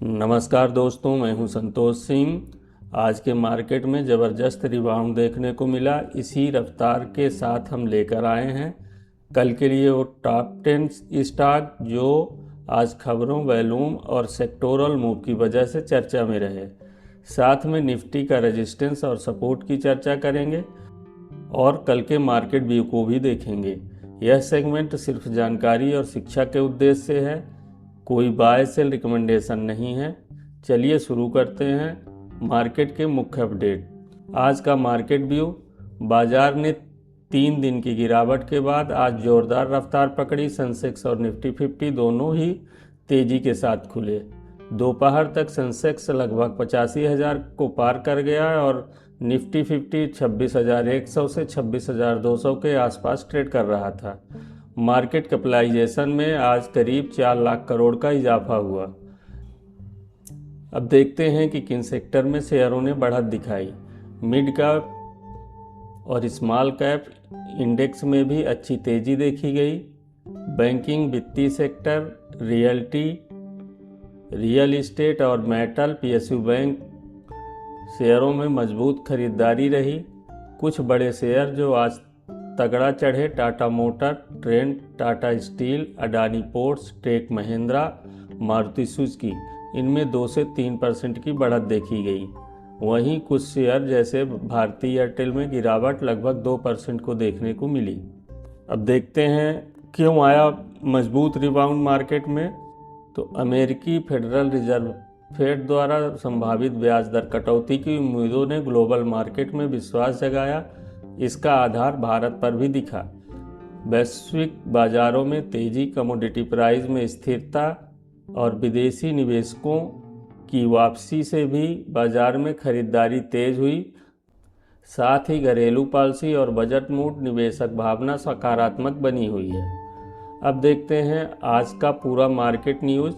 नमस्कार दोस्तों, मैं हूं संतोष सिंह। आज के मार्केट में ज़बरदस्त रिबाउंड देखने को मिला। इसी रफ्तार के साथ हम लेकर आए हैं कल के लिए वो टॉप 10 स्टॉक जो आज खबरों, वॉल्यूम और सेक्टोरल मूव की वजह से चर्चा में रहे। साथ में निफ्टी का रेजिस्टेंस और सपोर्ट की चर्चा करेंगे और कल के मार्केट व्यू को भी देखेंगे। यह सेगमेंट सिर्फ जानकारी और शिक्षा के उद्देश्य से है, कोई बाय सेल रिकमेंडेशन नहीं है। चलिए शुरू करते हैं मार्केट के मुख्य अपडेट। आज का मार्केट व्यू। बाजार ने 3 दिन की गिरावट के बाद आज जोरदार रफ्तार पकड़ी। सेंसेक्स और निफ्टी 50 दोनों ही तेजी के साथ खुले। दोपहर तक सेंसेक्स लगभग 85,000 को पार कर गया और निफ्टी 50 26,100 से 26,200 के आसपास ट्रेड कर रहा था। मार्केट कैपिटलाइजेशन में आज करीब 4 लाख करोड़ का इजाफा हुआ। अब देखते हैं कि किन सेक्टर में शेयरों ने बढ़त दिखाई। मिड कैप और स्मॉल कैप इंडेक्स में भी अच्छी तेजी देखी गई। बैंकिंग, वित्तीय सेक्टर, रियल्टी, रियल एस्टेट और मेटल, पीएसयू बैंक शेयरों में मजबूत खरीदारी रही। कुछ बड़े शेयर जो आज तगड़ा चढ़े: Tata Motor, trend, Tata Steel, Adani Ports, Tech Mahindra, Maruti Suzuki, इनमें 2 से 3% की बढ़त देखी गई। वहीं कुछ शेयर जैसे भारती एयरटेल में गिरावट लगभग 2% को देखने को मिली। अब देखते हैं क्यों आया मजबूत रिबाउंड मार्केट में। तो अमेरिकी फेडरल रिजर्व फेड द्वारा संभावित ब्याज दर कटौती की उम्मीदों ने ग्लोबल मार्केट में विश्वास जगाया। इसका आधार भारत पर भी दिखा। वैश्विक बाजारों में तेजी, कमोडिटी प्राइस में स्थिरता और विदेशी निवेशकों की वापसी से भी बाजार में खरीदारी तेज हुई। साथ ही घरेलू पॉलिसी और बजट मूड निवेशक भावना सकारात्मक बनी हुई है। अब देखते हैं आज का पूरा मार्केट न्यूज़।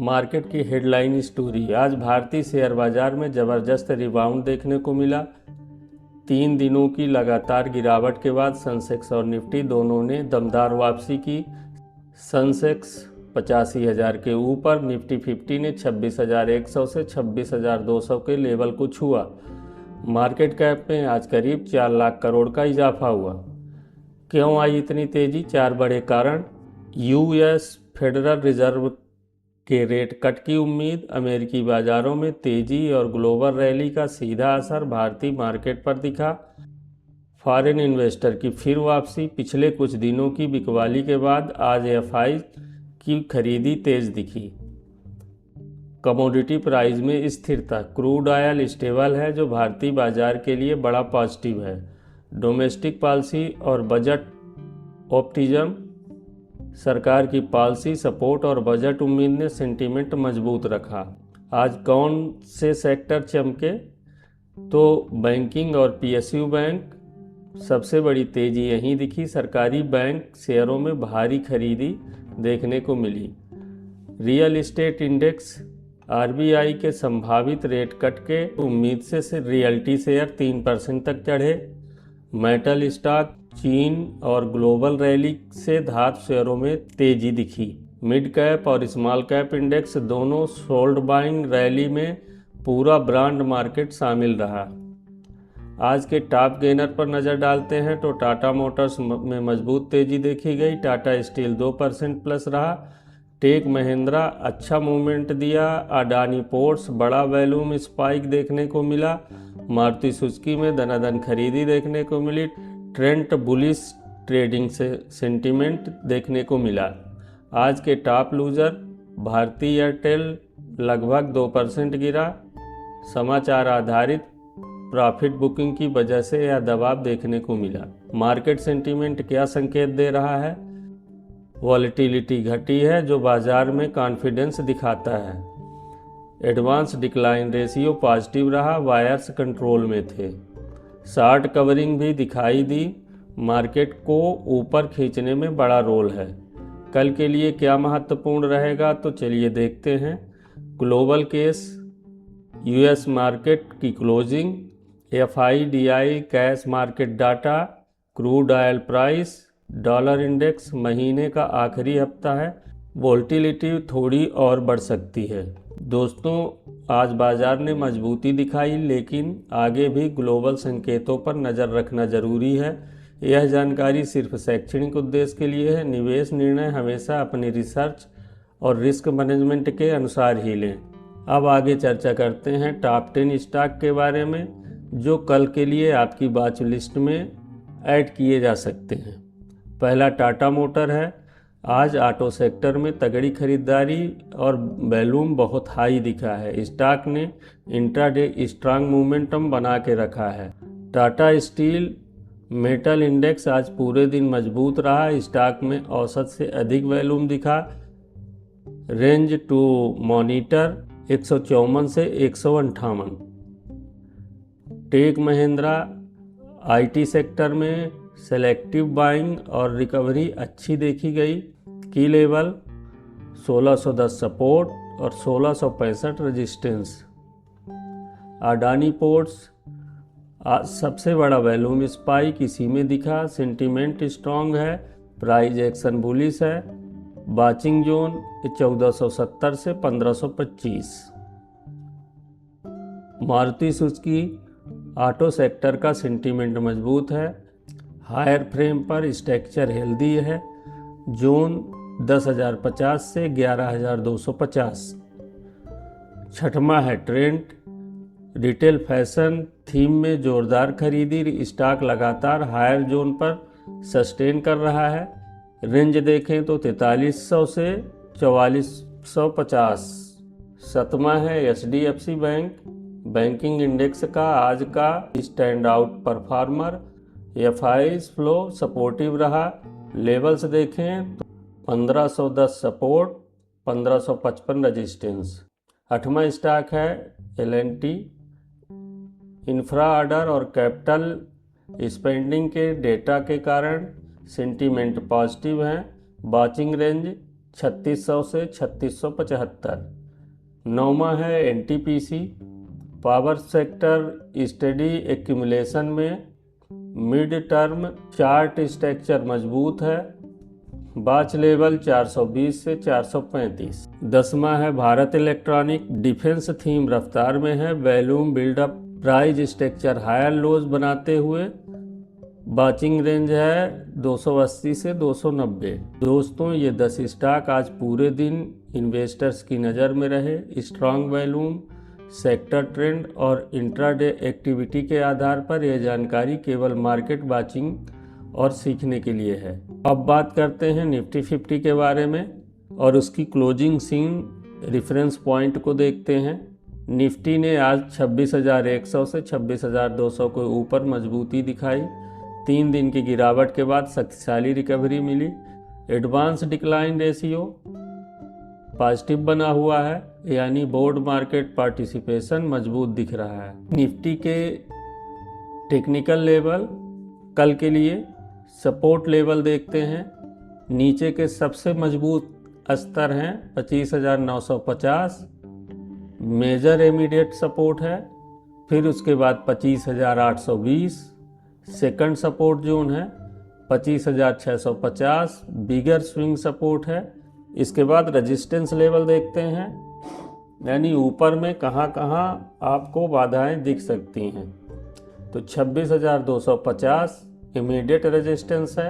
मार्केट की हेडलाइन स्टोरी। आज भारतीय शेयर बाजार में ज़बरदस्त रिबाउंड देखने को मिला। 3 दिनों की लगातार गिरावट के बाद सेंसेक्स और निफ्टी दोनों ने दमदार वापसी की। सेंसेक्स 85,000 के ऊपर, निफ्टी 50 ने 26,100 से 26,200 के लेवल को छुआ। मार्केट कैप में आज करीब 4 लाख करोड़ का इजाफा हुआ। क्यों आई इतनी तेजी? 4 बड़े कारण। यूएस फेडरल रिजर्व के रेट कट की उम्मीद, अमेरिकी बाजारों में तेजी और ग्लोबल रैली का सीधा असर भारतीय मार्केट पर दिखा। फॉरेन इन्वेस्टर की फिर वापसी। पिछले कुछ दिनों की बिकवाली के बाद आज एफआई की खरीदी तेज दिखी। कमोडिटी प्राइस में स्थिरता। क्रूड ऑयल स्टेबल है, जो भारतीय बाजार के लिए बड़ा पॉजिटिव है। डोमेस्टिक पॉलिसी और बजट ऑप्टिज्म। सरकार की पॉलिसी सपोर्ट और बजट उम्मीद ने सेंटीमेंट मजबूत रखा। आज कौन से सेक्टर चमके? तो बैंकिंग और पीएसयू बैंक। सबसे बड़ी तेजी यहीं दिखी। सरकारी बैंक शेयरों में भारी खरीदी देखने को मिली। Real estate index. आरबीआई के संभावित रेट कट के उम्मीद से रियल्टी शेयर 3% तक चढ़े। Metal stock. चीन और ग्लोबल रैली से धातु शेयरों में तेजी दिखी। मिड कैप और स्मॉल कैप इंडेक्स दोनों सोल्ड बाइंग रैली में पूरा ब्रांड मार्केट शामिल रहा। आज के टॉप गेनर पर नज़र डालते हैं तो टाटा मोटर्स में मजबूत तेजी देखी गई। टाटा स्टील 2% प्लस रहा। टेक महिंद्रा अच्छा मूवमेंट दिया। अडानी पोर्ट्स बड़ा वॉल्यूम स्पाइक देखने को मिला। मारुति सुजुकी में दनादन खरीदी देखने को मिली। ट्रेंड बुलिश ट्रेडिंग से सेंटीमेंट देखने को मिला। आज के टॉप लूजर। भारती एयरटेल लगभग 2% गिरा। समाचार आधारित प्रॉफिट बुकिंग की वजह से यह दबाव देखने को मिला। मार्केट सेंटीमेंट क्या संकेत दे रहा है? वॉलेटिलिटी घटी है, जो बाजार में कॉन्फिडेंस दिखाता है। एडवांस डिक्लाइन रेशियो पॉजिटिव रहा। वायर्स कंट्रोल में थे। शॉर्ट कवरिंग भी दिखाई दी। मार्केट को ऊपर खींचने में बड़ा रोल है। कल के लिए क्या महत्वपूर्ण रहेगा? तो चलिए देखते हैं। ग्लोबल केस, यूएस मार्केट की closing, FII DII cash market data, crude oil price, dollar index. महीने का आखिरी हफ्ता है, वोलेटिलिटी थोड़ी और बढ़ सकती है। दोस्तों, आज बाजार ने मजबूती दिखाई, लेकिन आगे भी ग्लोबल संकेतों पर नज़र रखना जरूरी है। यह जानकारी सिर्फ शैक्षणिक उद्देश्य के लिए है। निवेश निर्णय हमेशा अपनी रिसर्च और रिस्क मैनेजमेंट के अनुसार ही लें। अब आगे चर्चा करते हैं टॉप 10 स्टॉक के बारे में, जो कल के लिए आपकी वॉच लिस्ट में ऐड किए जा सकते हैं। पहला टाटा मोटर है। आज ऑटो सेक्टर में तगड़ी खरीदारी और वॉल्यूम बहुत हाई दिखा है। स्टॉक ने इंट्राडे स्ट्रांग मोमेंटम बना के रखा है। टाटा स्टील मेटल इंडेक्स आज पूरे दिन मजबूत रहा। स्टॉक में औसत से अधिक वॉल्यूम दिखा। रेंज टू मॉनिटर 154 से 158। टेक महिंद्रा आईटी सेक्टर में सेलेक्टिव बाइंग और रिकवरी अच्छी देखी गई। की लेवल 1610 सपोर्ट और 1665 रेजिस्टेंस। अडानी पोर्ट्स आज सबसे बड़ा वॉल्यूम स्पाइक इसी में दिखा। सेंटीमेंट स्ट्रॉन्ग है। प्राइस एक्शन बुलिश है। वाचिंग जोन 1470 से 1525। मारुति सुजुकी ऑटो सेक्टर का सेंटीमेंट मजबूत है। हायर फ्रेम पर स्ट्रक्चर हेल्दी है। जोन 10,050 से 11,250। छठवां है ट्रेंड। रिटेल फैशन थीम में जोरदार खरीदी। स्टॉक लगातार हायर जोन पर सस्टेन कर रहा है। रेंज देखें तो 4300 से 4450। सातवां है एचडीएफसी बैंक। बैंकिंग इंडेक्स का आज का stand out performer. FIIs flow supportive रहा। लेवल्स देखें तो 1510 सपोर्ट, 1555 रेजिस्टेंस। आठवां स्टॉक है एल&टी। इंफ्रा ऑर्डर और कैपिटल स्पेंडिंग के डेटा के कारण सेंटीमेंट पॉजिटिव है। वाचिंग रेंज 3600 से 3675। नौवां है NTPC. Power sector study accumulation में मिड टर्म चार्ट स्ट्रक्चर मजबूत है। वॉच लेवल 420 से 435। 10वां है भारत इलेक्ट्रॉनिक। डिफेंस थीम रफ्तार में है। Volume buildup price structure higher lows बनाते हुए। वाचिंग रेंज है 280 से 290। दोस्तों, ये 10 स्टॉक आज पूरे दिन इन्वेस्टर्स की नज़र में रहे। स्ट्रॉन्ग वॉल्यूम, सेक्टर ट्रेंड और इंट्राडे एक्टिविटी के आधार पर यह जानकारी केवल मार्केट वाचिंग और सीखने के लिए है। अब बात करते हैं निफ्टी 50 के बारे में और उसकी क्लोजिंग सीन रेफरेंस पॉइंट को देखते हैं। निफ्टी ने आज 26,100 से 26,200 के ऊपर मजबूती दिखाई। 3 दिन की गिरावट के बाद शक्तिशाली रिकवरी मिली। एडवांस डिक्लाइन रेशियो पॉजिटिव बना हुआ है, यानी बोर्ड मार्केट पार्टिसिपेशन मजबूत दिख रहा है। निफ्टी के टेक्निकल लेवल कल के लिए सपोर्ट लेवल देखते हैं। नीचे के सबसे मजबूत स्तर हैं 25,950, मेजर इमीडिएट सपोर्ट है। फिर उसके बाद 25,820 सेकंड सपोर्ट जोन है। 25,650 बिगर स्विंग सपोर्ट है। इसके बाद रेजिस्टेंस लेवल देखते हैं, यानी ऊपर में कहाँ कहाँ आपको बाधाएं दिख सकती हैं। तो 26,250 इमीडिएट रेजिस्टेंस है।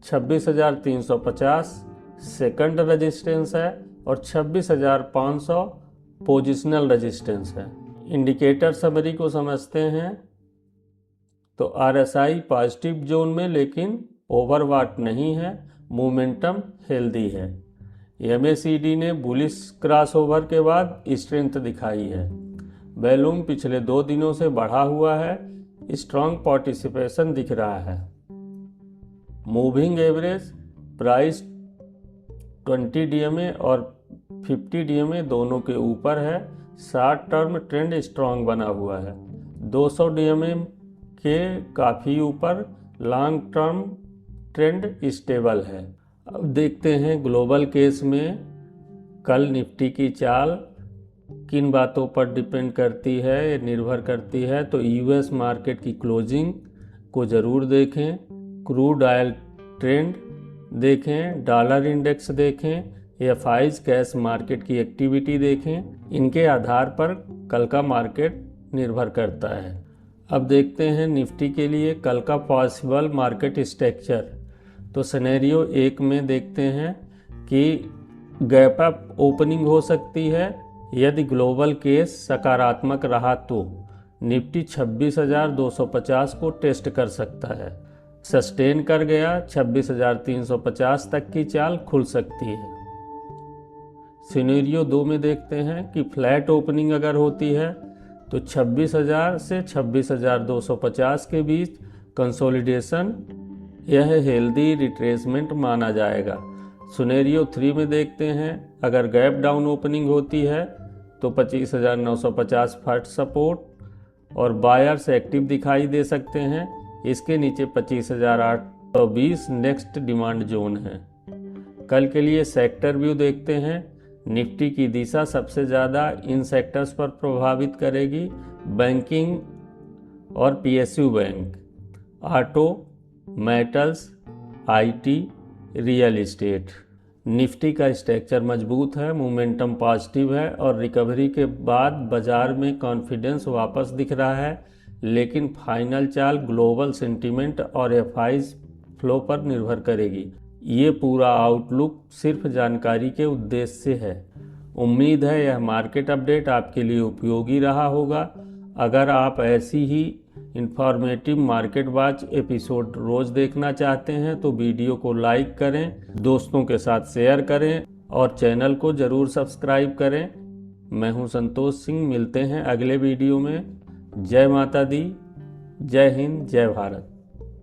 26,350 सेकंड रेजिस्टेंस है और 26,500 पोजिशनल रेजिस्टेंस है। इंडिकेटर समरी को समझते हैं तो आरएसआई पॉजिटिव जोन में लेकिन ओवरवाट नहीं है। मोमेंटम हेल्दी है। एमएसीडी ने बुलिश क्रॉसओवर के बाद स्ट्रेंथ दिखाई है। वॉल्यूम पिछले 2 दिनों से बढ़ा हुआ है। स्ट्रॉन्ग पार्टिसिपेशन दिख रहा है। मूविंग एवरेज प्राइस 20 डीएमए और 50 डीएमए दोनों के ऊपर है। शॉर्ट टर्म ट्रेंड स्ट्रॉन्ग बना हुआ है। 200 डीएमए के काफ़ी ऊपर लॉन्ग टर्म ट्रेंड स्टेबल है। अब देखते हैं ग्लोबल केस में कल निफ्टी की चाल किन बातों पर डिपेंड करती है, निर्भर करती है। तो यूएस मार्केट की क्लोजिंग को ज़रूर देखें। क्रूड ऑयल ट्रेंड देखें। डॉलर इंडेक्स देखें। एफआईज कैश मार्केट की एक्टिविटी देखें, इनके आधार पर कल का मार्केट निर्भर करता है। अब देखते हैं निफ्टी के लिए कल का पॉसिबल मार्केट स्ट्रक्चर। तो सिनेरियो 1 में देखते हैं कि गैप अप ओपनिंग हो सकती है। यदि ग्लोबल केस सकारात्मक रहा तो निफ्टी 26,250 को टेस्ट कर सकता है। सस्टेन कर गया 26,350 तक की चाल खुल सकती है। सिनेरियो 2 में देखते हैं कि फ्लैट ओपनिंग अगर होती है तो 26,000 से 26,250 के बीच कंसोलिडेशन, यह हेल्दी रिट्रेसमेंट माना जाएगा। सिनेरियो 3 में देखते हैं अगर गैप डाउन ओपनिंग होती है तो 25,950 फर्स्ट सपोर्ट और बायर्स एक्टिव दिखाई दे सकते हैं। इसके नीचे 25,820 नेक्स्ट डिमांड जोन है। कल के लिए सेक्टर व्यू देखते हैं। निफ्टी की दिशा सबसे ज़्यादा इन सेक्टर्स पर प्रभावित करेगी: बैंकिंग और PSU bank, auto, metals, IT, real estate. Nifty का स्ट्रक्चर मजबूत है, मोमेंटम पॉजिटिव है और रिकवरी के बाद बाजार में कॉन्फिडेंस वापस दिख रहा है, लेकिन फाइनल चाल ग्लोबल सेंटीमेंट और एफआईज फ्लो पर निर्भर करेगी। ये पूरा आउटलुक सिर्फ जानकारी के उद्देश्य से है। उम्मीद है यह मार्केट अपडेट आपके लिए उपयोगी रहा होगा। अगर आप ऐसी ही इंफॉर्मेटिव मार्केट वॉच एपिसोड रोज़ देखना चाहते हैं तो वीडियो को लाइक करें, दोस्तों के साथ शेयर करें और चैनल को ज़रूर सब्सक्राइब करें। मैं हूं संतोष सिंह, मिलते हैं अगले वीडियो में। जय माता दी, जय हिंद, जय भारत।